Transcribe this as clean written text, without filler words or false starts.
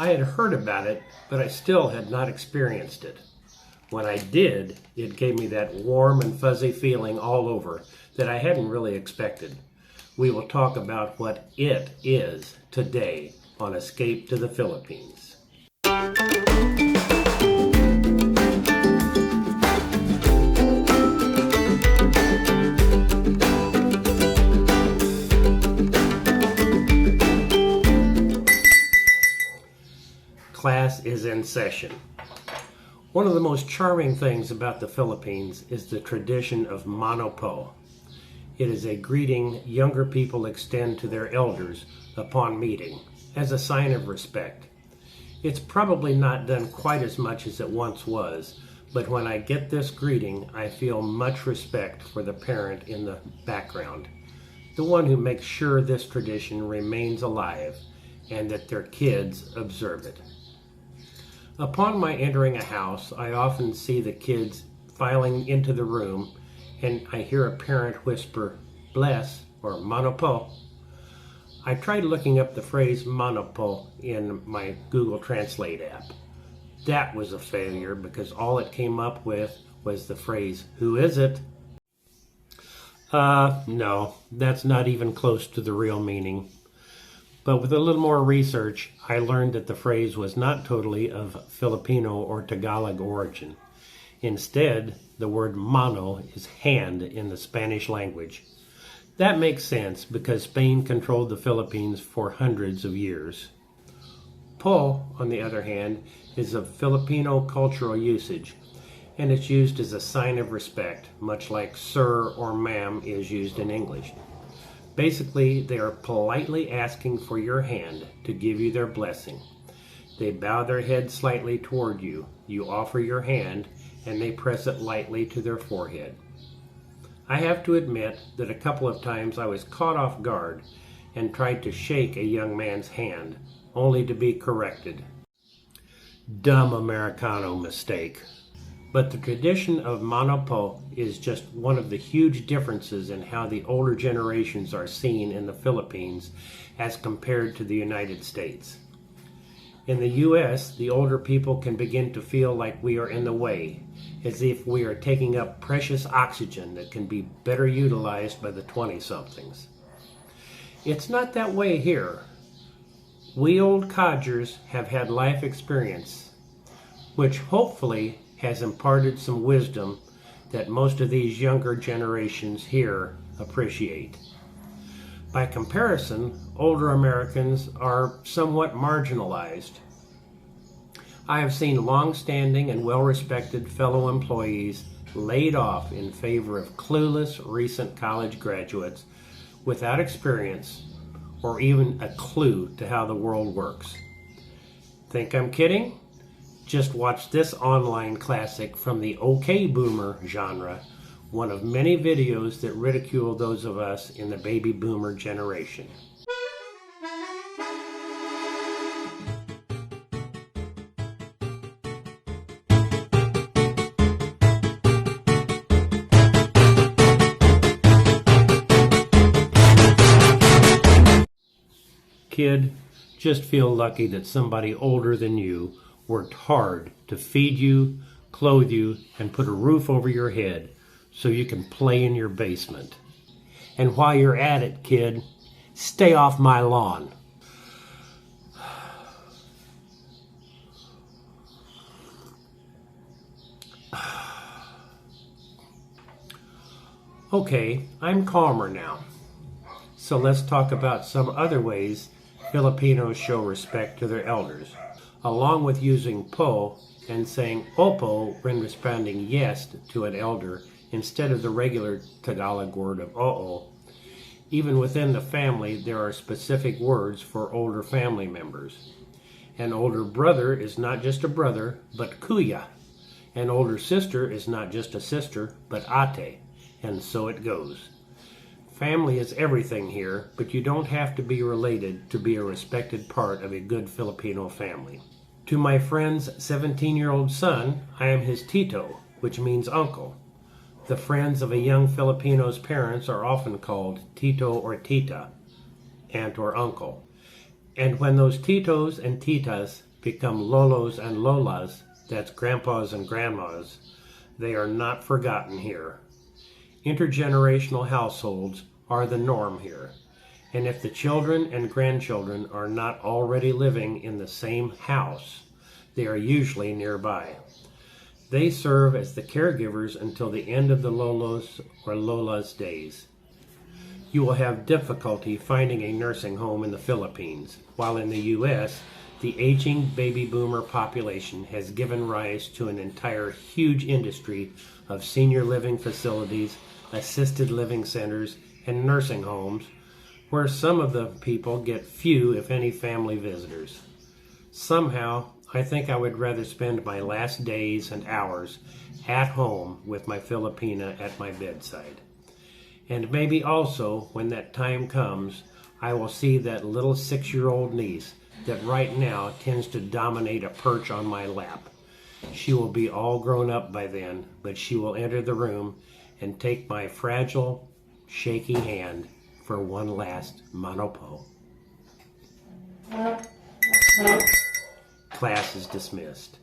I had heard about it, but I still had not experienced it. When I did, it gave me that warm and fuzzy feeling all over that I hadn't really expected. We will talk about what it is today on Escape to the Philippines. Class is in session. One of the most charming things about the Philippines is the tradition of Mano. It is a greeting younger people extend to their elders upon meeting, as a sign of respect. It's probably not done quite as much as it once was, but when I get this greeting, I feel much respect for the parent in the background, the one who makes sure this tradition remains alive and that their kids observe it. Upon my entering a house, I often see the kids filing into the room, and I hear a parent whisper, "Bless," or "Mano po." I tried looking up the phrase "Mano po" in my Google Translate app. That was a failure because all it came up with was the phrase, "Who is it?" No, that's not even close to the real meaning. But with a little more research, I learned that the phrase was not totally of Filipino or Tagalog origin. Instead, the word mano is hand in the Spanish language. That makes sense because Spain controlled the Philippines for hundreds of years. Po, on the other hand, is of Filipino cultural usage, and it's used as a sign of respect, much like sir or ma'am is used in English. Basically, they are politely asking for your hand to give you their blessing. They bow their head slightly toward you. You offer your hand, and they press it lightly to their forehead. I have to admit that a couple of times I was caught off guard and tried to shake a young man's hand, only to be corrected. Dumb Americano mistake. But the tradition of Mano po is just one of the huge differences in how the older generations are seen in the Philippines as compared to the United States. In the U.S., the older people can begin to feel like we are in the way, as if we are taking up precious oxygen that can be better utilized by the 20-somethings. It's not that way here. We old codgers have had life experience, which hopefully has imparted some wisdom that most of these younger generations here appreciate. By comparison, older Americans are somewhat marginalized. I have seen long-standing and well-respected fellow employees laid off in favor of clueless recent college graduates without experience or even a clue to how the world works. Think I'm kidding? Just watch this online classic from the OK Boomer genre, one of many videos that ridicule those of us in the baby boomer generation. Kid, just feel lucky that somebody older than you worked hard to feed you, clothe you, and put a roof over your head so you can play in your basement. And while you're at it, kid, stay off my lawn. Okay, I'm calmer now. So let's talk about some other ways Filipinos show respect to their elders. Along with using po and saying opo when responding yes to an elder instead of the regular Tagalog word of oo. Even within the family, there are specific words for older family members. An older brother is not just a brother, but kuya. An older sister is not just a sister, but ate, and so it goes. Family is everything here, but you don't have to be related to be a respected part of a good Filipino family. To my friend's 17-year-old son, I am his tito, which means uncle. The friends of a young Filipino's parents are often called tito or tita, aunt or uncle. And when those titos and titas become lolos and lolas, that's grandpas and grandmas, they are not forgotten here. Intergenerational households are the norm here, and if the children and grandchildren are not already living in the same house, they are usually nearby. They serve as the caregivers until the end of the lolos or lola's days. You will have difficulty finding a nursing home in the Philippines, while in the U.S., the aging baby boomer population has given rise to an entire huge industry of senior living facilities, assisted living centers, and nursing homes, where some of the people get few, if any, family visitors. Somehow, I think I would rather spend my last days and hours at home with my Filipina at my bedside. And maybe also, when that time comes, I will see that little 6-year-old niece that right now tends to dominate a perch on my lap. She will be all grown up by then, but she will enter the room and take my fragile, shaky hand for one last Mano. Class is dismissed.